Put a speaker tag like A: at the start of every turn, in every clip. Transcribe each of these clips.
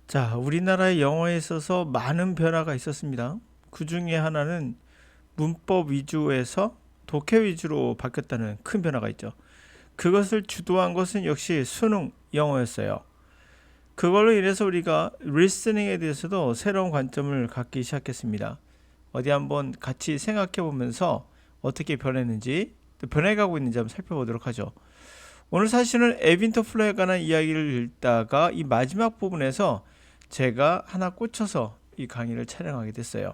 A: 자, 우리나라의 영어에 있어서 많은 변화가 있었습니다. 그 중에 하나는 문법 위주에서 독해 위주로 바뀌었다는 큰 변화가 있죠. 그것을 주도한 것은 역시 수능 영어였어요. 그걸로 인해서 우리가 리스닝에 대해서도 새로운 관점을 갖기 시작했습니다. 어디 한번 같이 생각해 보면서 어떻게 변했는지, 또 변해가고 있는지 한번 살펴보도록 하죠. 오늘 사실은 에빈터 플로에 관한 이야기를 읽다가 이 마지막 부분에서 제가 하나 꽂혀서 이 강의를 촬영하게 됐어요.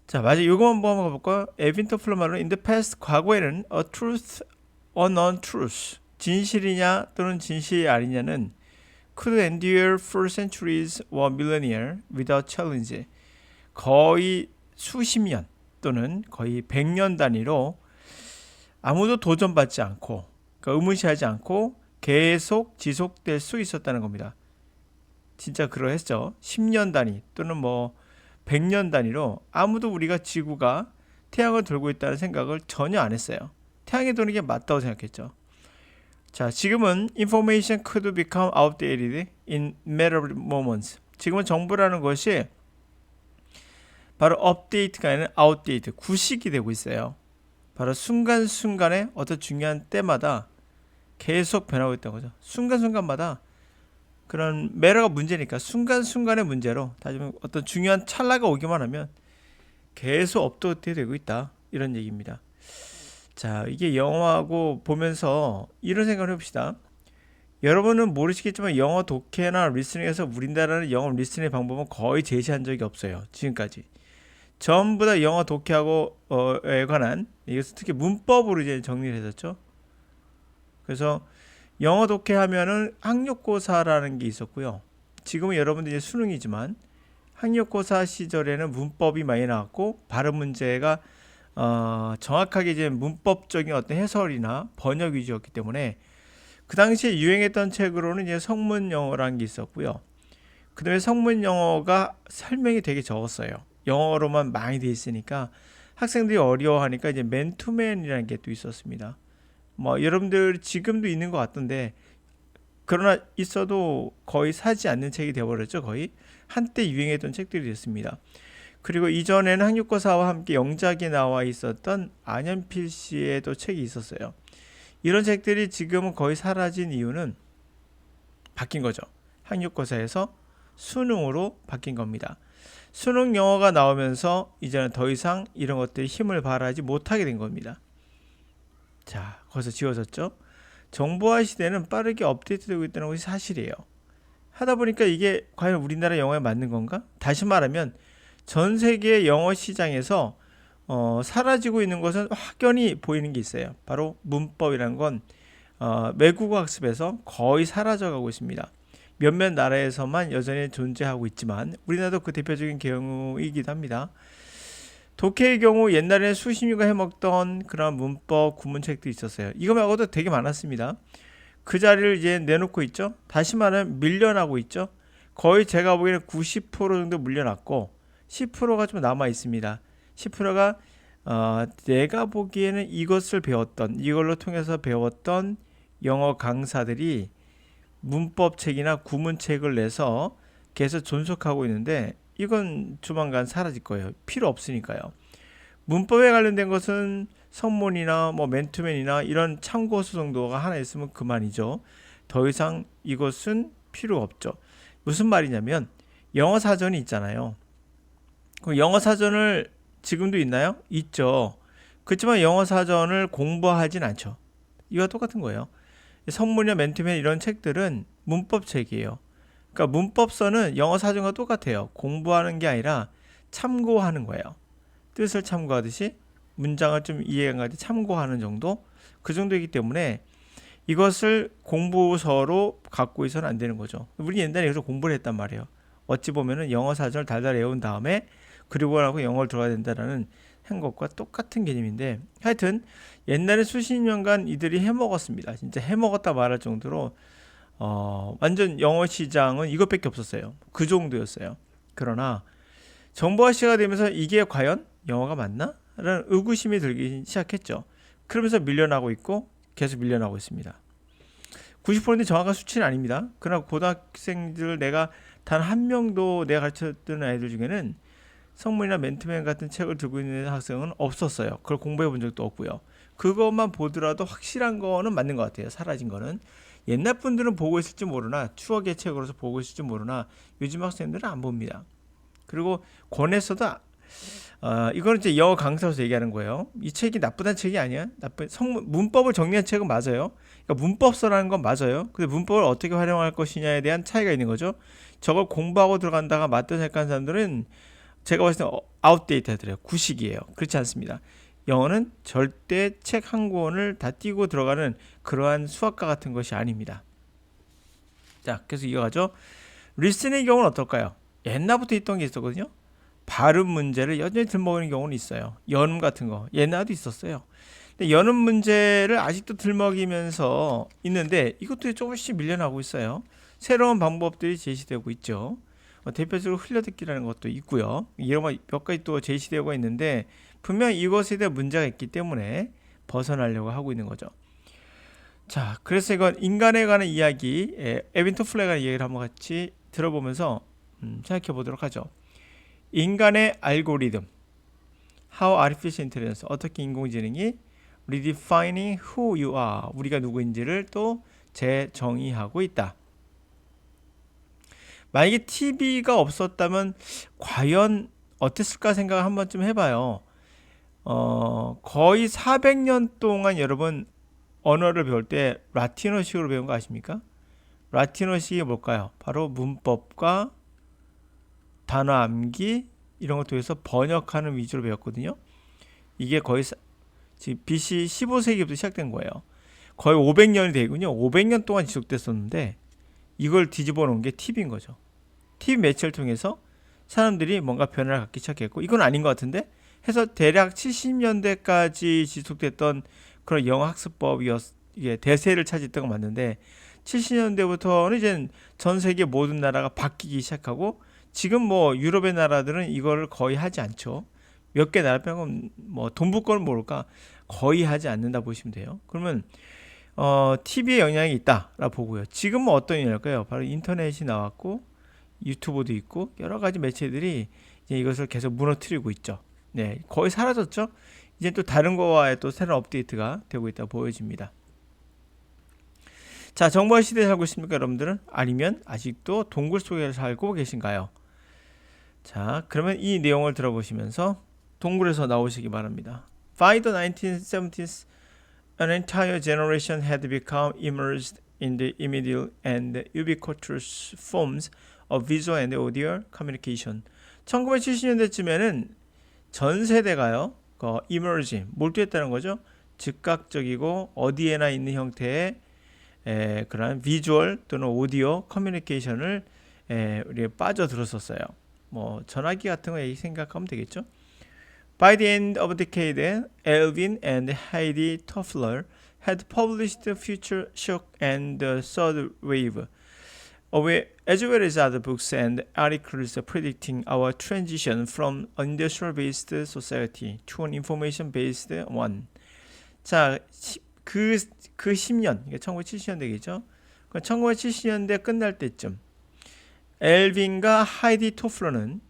A: 자, 맞아. 이거 한번 가볼까요? 에빈터 플로 말로 in the past, 과거에는 a truth or non-truth, 진실이냐 또는 진실이 아니냐는 could endure for centuries or millennia without challenge. 거의 수십 년 또는 거의 100년 단위로 아무도 도전받지 않고, 그러니까 의무시하지 않고 계속 지속될 수 있었다는 겁니다. 진짜 그러했죠. 10년 단위 또는 뭐 100년 단위로 아무도 우리가 지구가 태양을 돌고 있다는 생각을 전혀 안 했어요. 태양이 도는 게 맞다고 생각했죠. 자, 지금은 information could become outdated in matter of moments. 지금은 정보라는 것이 바로 업데이트가 아니라 아웃데이트, 구식이 되고 있어요. 바로 순간순간에 어떤 중요한 때마다 계속 변하고 있다는 거죠. 순간순간마다 그런 매너가 문제니까 순간순간의 문제로 따지면 어떤 중요한 찰나가 오기만 하면 계속 업데이트 되고 있다, 이런 얘기입니다. 자, 이게 영어하고 보면서 이런 생각을 해봅시다. 여러분은 모르시겠지만 영어 독해나 리스닝에서 우리나라는 영어 리스닝 방법은 거의 제시한 적이 없어요. 지금까지 전부 다 영어 독해하고 에 관한, 이것은 특히 문법으로 이제 정리를 했었죠. 그래서 영어 독해하면은 학력고사라는 게 있었고요. 지금은 여러분들 이제 수능이지만 학력고사 시절에는 문법이 많이 나왔고 발음 문제가 정확하게 이제 문법적인 어떤 해설이나 번역 위주였기 때문에 그 당시에 유행했던 책으로는 이제 성문 영어라는 게 있었고요. 그다음에 성문 영어가 설명이 되게 적었어요. 영어로만 많이 돼 있으니까 학생들이 어려워하니까 이제 맨투맨이라는 게 또 있었습니다. 뭐 여러분들 지금도 있는 것 같던데, 그러나 있어도 거의 사지 않는 책이 되어버렸죠. 거의 한때 유행했던 책들이 됐습니다. 그리고 이전에는 학력고사와 함께 영작이 나와 있었던 안현필 씨의 또 책이 있었어요. 이런 책들이 지금은 거의 사라진 이유는 바뀐 거죠. 학력고사에서 수능으로 바뀐 겁니다. 수능 영어가 나오면서 이제는 더 이상 이런 것들이 힘을 발휘하지 못하게 된 겁니다. 자, 거기서 지워졌죠. 정보화 시대는 빠르게 업데이트되고 있다는 것이 사실이에요. 하다 보니까 이게 과연 우리나라 영어에 맞는 건가? 다시 말하면 전 세계 영어 시장에서 사라지고 있는 것은 확연히 보이는 게 있어요. 바로 문법이라는 건 외국어 학습에서 거의 사라져가고 있습니다. 몇몇 나라에서만 여전히 존재하고 있지만 우리나라도 그 대표적인 경우이기도 합니다. 독해의 경우 옛날에는 수십 년간 해먹던 그런 문법 구문책도 있었어요. 이거 말고도 되게 많았습니다. 그 자리를 이제 내놓고 있죠. 다시 말하면 밀려나고 있죠. 거의 제가 보기에는 90% 정도 물려났고 10%가 좀 남아 있습니다. 10%가 내가 보기에는 이것을 배웠던, 이걸로 통해서 배웠던 영어 강사들이 문법책이나 구문책을 내서 계속 존속하고 있는데 이건 조만간 사라질 거예요. 필요 없으니까요. 문법에 관련된 것은 성문이나 뭐 맨투맨이나 이런 참고서 정도가 하나 있으면 그만이죠. 더 이상 이것은 필요 없죠. 무슨 말이냐면 영어 사전이 있잖아요. 그 영어 사전을 지금도 있나요? 있죠. 그렇지만 영어 사전을 공부하진 않죠. 이와 똑같은 거예요. 성문이나 맨투맨 이런 책들은 문법책이에요. 그러니까 문법서는 영어 사전과 똑같아요. 공부하는 게 아니라 참고하는 거예요. 뜻을 참고하듯이 문장을 좀 이해하는 참고하는 정도? 그 정도이기 때문에 이것을 공부서로 갖고 있어서는 안 되는 거죠. 우리 옛날에 여기서 공부를 했단 말이에요. 어찌 보면은 영어 사전을 달달 외운 다음에 그리고 나고 영어를 들어야 된다는 한 것과 똑같은 개념인데, 하여튼 옛날에 수십 년간 이들이 해먹었습니다. 진짜 해먹었다 말할 정도로 완전 영어 시장은 이것밖에 없었어요. 그 정도였어요. 그러나 정보화 시대가 되면서 이게 과연 영어가 맞나? 라는 의구심이 들기 시작했죠. 그러면서 밀려나고 있고 계속 밀려나고 있습니다. 90% 정확한 수치는 아닙니다. 그러나 고등학생들 내가 단 한 명도 내가 가르쳤던 아이들 중에는 성문이나 맨투맨 같은 책을 들고 있는 학생은 없었어요. 그걸 공부해 본 적도 없고요. 그것만 보더라도 확실한 거는 맞는 것 같아요. 사라진 거는. 옛날 분들은 보고 있을지 모르나 추억의 책으로서 보고 있을지 모르나 요즘 학생들은 안 봅니다. 그리고 권에서도 이거는 이제 영어 강사로서 얘기하는 거예요. 이 책이 나쁘다는 책이 아니야. 문법을 정리한 책은 맞아요. 그러니까 문법서라는 건 맞아요. 근데 문법을 어떻게 활용할 것이냐에 대한 차이가 있는 거죠. 저걸 공부하고 들어간다가 맞다 생각하는 사람들은 제가 봤을 때 아웃데이트하더래요. 구식이에요. 그렇지 않습니다. 영어는 절대 책 한 권을 다 띄고 들어가는 그러한 수학과 같은 것이 아닙니다. 자, 그래서 이거가죠. 리스닝의 경우는 어떨까요? 옛날부터 있던 게 있었거든요. 발음 문제를 여전히 들먹이는 경우는 있어요. 연음 같은 거 옛날에도 있었어요. 근데 연음 문제를 아직도 들먹이면서 있는데 이것도 조금씩 밀려나고 있어요. 새로운 방법들이 제시되고 있죠. 대표적으로 흘려듣기라는 것도 있고요. 이런 몇 가지 또 제시되고 있는데 분명 이것에 대한 문제가 있기 때문에 벗어나려고 하고 있는 거죠. 자, 그래서 이건 인간에 관한 이야기, 에빈 토플러에 관한 이야기를 한번 같이 들어보면서 생각해 보도록 하죠. 인간의 알고리즘, How Artificial Intelligence, 어떻게 인공지능이 Redefining Who You Are, 우리가 누구인지를 또 재정의하고 있다. 만약에 TV가 없었다면 과연 어땠을까 생각을 한 번쯤 해봐요. 거의 400년 동안 여러분 언어를 배울 때 라틴어식으로 배운 거 아십니까? 라틴어식이 뭘까요? 바로 문법과 단어 암기 이런 것 통해서 번역하는 위주로 배웠거든요. 이게 거의 지금 BC 15세기부터 시작된 거예요. 거의 500년이 되군요. 500년 동안 지속됐었는데 이걸 뒤집어 놓은 게 TV인 거죠. TV 매체를 통해서 사람들이 뭔가 변화를 갖기 시작했고 이건 아닌 것 같은데 해서 대략 70년대까지 지속됐던 그런 영어 학습법이 이게 대세를 차지했던 건 맞는데 70년대부터는 이제 전 세계 모든 나라가 바뀌기 시작하고 지금 뭐 유럽의 나라들은 이거를 거의 하지 않죠. 몇 개 나라 빼고는 뭐 동부권은 모를까 거의 하지 않는다 보시면 돼요. 그러면 TV에 영향이 있다라고 보고요. 지금은 어떤 영향일까요? 바로 인터넷이 나왔고 유튜브도 있고 여러 가지 매체들이 이제 이것을 계속 무너뜨리고 있죠. 네, 거의 사라졌죠. 이제 또 다른 거와의 또 새로운 업데이트가 되고 있다 보여집니다. 자, 정보화 시대에 살고 있습니까, 여러분들은? 아니면 아직도 동굴 속에 살고 계신가요? 자, 그러면 이 내용을 들어보시면서 동굴에서 나오시기 바랍니다. By the 1970s, an entire generation had become immersed in the immediate and ubiquitous forms of visual and audio communication. 1970년대쯤에는 전 세대가요, immerse, 몰두했다는 거죠. 즉각적이고 어디에나 있는 형태의 그런 비주얼 또는 오디오 커뮤니케이션을 우리가 빠져들었었어요. 뭐 전화기 같은 거 생각하면 되겠죠. By the end of the decade, Alvin and Heidi Toffler had published Future Shock and the Third Wave, as well as other books and articles predicting our transition from an industrial-based society to an information-based one. 자, 그 10년, 1970년대겠죠. 1970년대 끝날 때쯤 엘빈과 하이디 토플러는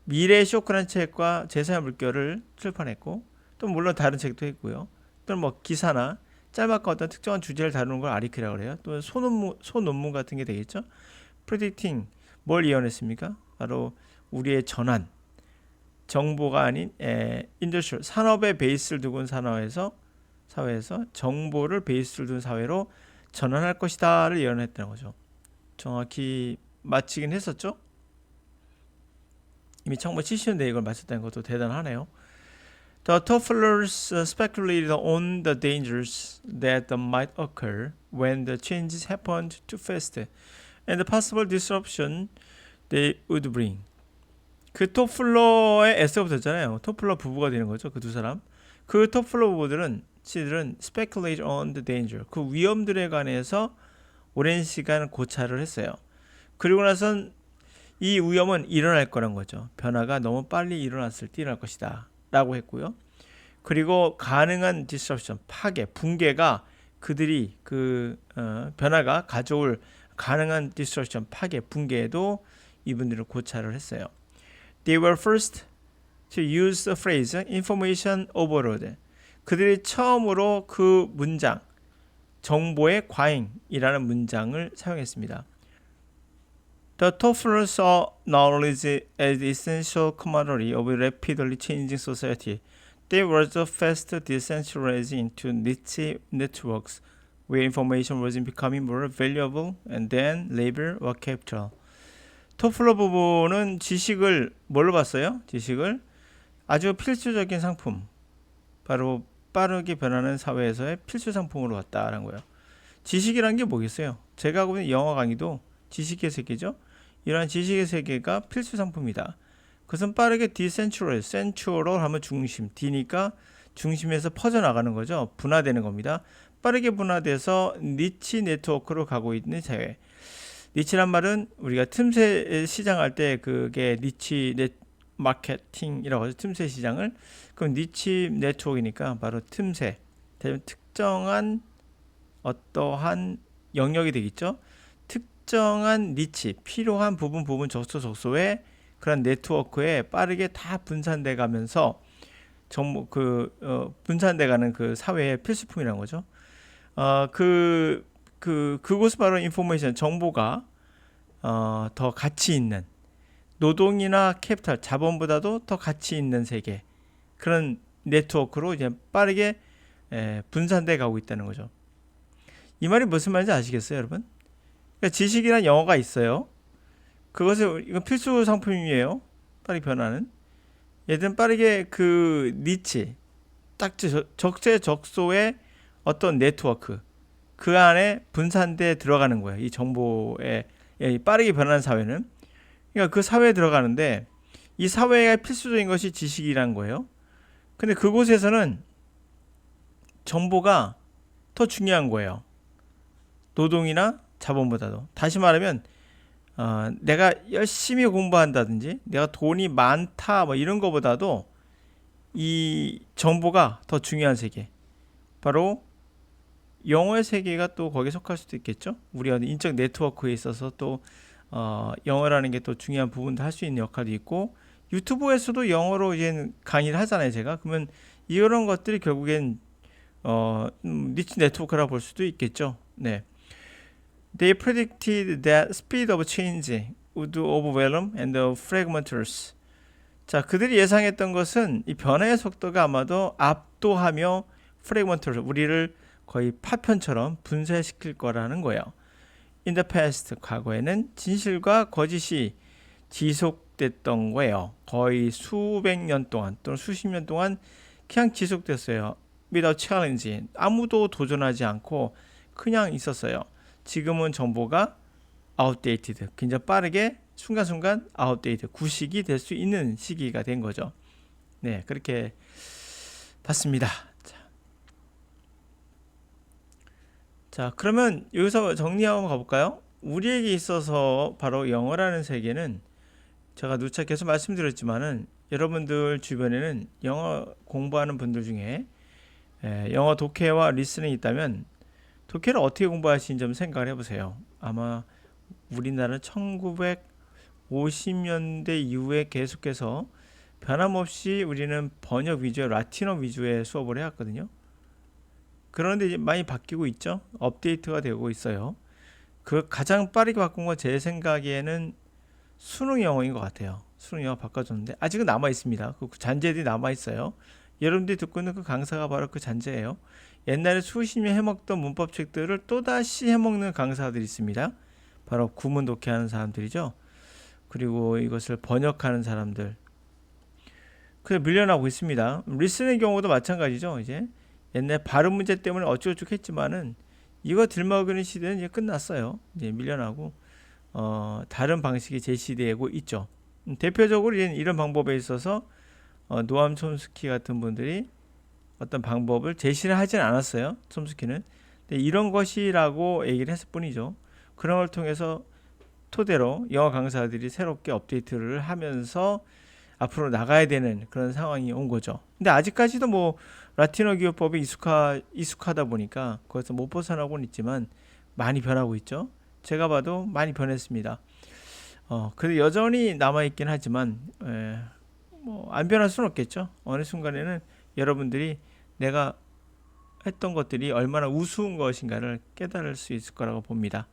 A: 미래의 쇼크라는 책과 제3의 물결을 출판했고 또 물론 다른 책도 했고요. 또는 뭐 기사나 짤막한 어떤 특정한 주제를 다루는 걸 아리크라고 그래요. 또는 소논문 같은 게 되겠죠. Predicting, 뭘 예언했습니까? 바로 우리의 전환, 정보가 아닌 인더스트리얼, 산업의 베이스를 두고 사회에서 정보를 베이스를 둔 사회로 전환할 것이다를 예언했다는 거죠. 정확히 마치긴 했었죠. 이미 1970년대에 이걸 마쳤다는 것도 대단하네요. The Tofflers speculated on the dangers that might occur when the changes happened too fast and the possible disruption they would bring. 그 토플러의 S가 붙었잖아요. 토플러 부부가 되는 거죠. 그 두 사람. 그 토플러 부부들은 speculate on the danger. 그 위험들에 관해서 오랜 시간 고찰을 했어요. 그리고 나선 이 위험은 일어날 거란 거죠. 변화가 너무 빨리 일어났을 때 일어날 것이다 라고 했고요. 그리고 가능한 disruption, 파괴, 붕괴가 그들이 변화가 가져올 가능한 disruption, 파괴, 붕괴에도 이분들은 고찰을 했어요. They were first to use the phrase information overload. 그들이 처음으로 그 문장, 정보의 과잉이라는 문장을 사용했습니다. The TOEFL saw knowledge as essential commodity of a rapidly changing society. They were the fast decentralized into niche networks where information was becoming more valuable and then labor or capital. 토플러 부분은 지식을 뭘로 봤어요? 지식을 아주 필수적인 상품, 바로 빠르게 변하는 사회에서의 필수 상품으로 봤다라는 거예요. 지식이란 게 뭐겠어요? 제가 하고 있는 영어 강의도 지식의 세계죠. 이러한 지식의 세계가 필수 상품이다. 그것은 빠르게 디센트럴, 센츄럴 하면 중심, D니까 중심에서 퍼져나가는 거죠. 분화되는 겁니다. 빠르게 분화돼서 니치 네트워크로 가고 있는 사회. 니치란 말은 우리가 틈새 시장 할 때 그게 니치 마케팅이라고 하죠. 틈새 시장을. 그럼 니치 네트워크니까 바로 틈새. 특정한 어떠한 영역이 되겠죠. 특정한 니치, 필요한 부분 적소에 그런 네트워크에 빠르게 다 분산돼 가면서 분산돼 가는 그 사회의 필수품이라는 거죠. 그곳은 바로 인포메이션, 정보가 더 가치 있는, 노동이나 캐피탈, 자본보다도 더 가치 있는 세계, 그런 네트워크로 이제 빠르게 분산돼 가고 있다는 거죠. 이 말이 무슨 말인지 아시겠어요, 여러분? 그러니까 지식이란 영어가 있어요. 이건 필수 상품이에요. 빠르게 변하는. 얘들은 빠르게 그 니치, 딱 적재적소의 어떤 네트워크, 그 안에 분산돼 들어가는 거예요. 이 정보에 빠르게 변하는 사회는. 그러니까 그 사회에 들어가는데 이 사회가 필수적인 것이 지식이라는 거예요. 근데 그곳에서는 정보가 더 중요한 거예요. 노동이나 자본보다도. 다시 말하면 내가 열심히 공부한다든지 내가 돈이 많다 뭐 이런 거보다도 이 정보가 더 중요한 세계. 바로 영어의 세계가 또 거기에 속할 수도 있겠죠. 우리가 인적 네트워크에 있어서 또 영어라는 게 또 중요한 부분도 할 수 있는 역할도 있고, 유튜브에서도 영어로 이제 강의를 하잖아요, 제가. 그러면 이런 것들이 결국엔 니치 네트워크라고 볼 수도 있겠죠. 네. They predicted that speed of change would overwhelm and fragment us. 자, 그들이 예상했던 것은 이 변화의 속도가 아마도 압도하며 fragment us, 우리를 거의 파편처럼 분쇄시킬 거라는 거예요. In the past, 과거에는 진실과 거짓이 지속됐던 거예요. 거의 수백 년 동안 또는 수십 년 동안 그냥 지속됐어요. Without challenge, 아무도 도전하지 않고 그냥 있었어요. 지금은 정보가 outdated, 굉장히 빠르게 순간순간 outdated, 구식이 될 수 있는 시기가 된 거죠. 네, 그렇게 봤습니다. 자, 그러면 여기서 정리하고 가볼까요? 우리에게 있어서 바로 영어라는 세계는, 제가 누차 계속 말씀드렸지만은 여러분들 주변에는 영어 공부하는 분들 중에 영어 독해와 리스닝이 있다면 독해를 어떻게 공부하시는지 좀 생각을 해보세요. 아마 우리나라는 1950년대 이후에 계속해서 변함없이 우리는 번역 위주의 라틴어 위주의 수업을 해왔거든요. 그런데 이제 많이 바뀌고 있죠. 업데이트가 되고 있어요. 그 가장 빠르게 바꾼 건 제 생각에는 수능 영어인 것 같아요. 수능 영어 바꿔줬는데 아직은 남아 있습니다. 그 잔재들이 남아 있어요. 여러분들이 듣고 있는 그 강사가 바로 그 잔재예요. 옛날에 수십 년 해먹던 문법책들을 또다시 해먹는 강사들이 있습니다. 바로 구문 독해하는 사람들이죠. 그리고 이것을 번역하는 사람들. 그래서 밀려나고 있습니다. 리스닝의 경우도 마찬가지죠. 이제 옛날 발음 문제 때문에 어쩌고저쩌고 했지만은 이거 들먹이는 시대는 이제 끝났어요. 이제 밀려나고 다른 방식이 제시되고 있죠. 대표적으로 이런 방법에 있어서 노암 촘스키 같은 분들이 어떤 방법을 제시를 하진 않았어요. 촘스키는. 근데 이런 것이라고 얘기를 했을 뿐이죠. 그런 걸 통해서 토대로 영어 강사들이 새롭게 업데이트를 하면서 앞으로 나가야 되는 그런 상황이 온 거죠. 근데 아직까지도 뭐 라틴어 기업법에 익숙하다 보니까 거기서 못 벗어나고는 있지만 많이 변하고 있죠. 제가 봐도 많이 변했습니다. 그래도 여전히 남아있긴 하지만 뭐안 변할 수는 없겠죠. 어느 순간에는 여러분들이 내가 했던 것들이 얼마나 우스운 것인가를 깨달을 수 있을 거라고 봅니다.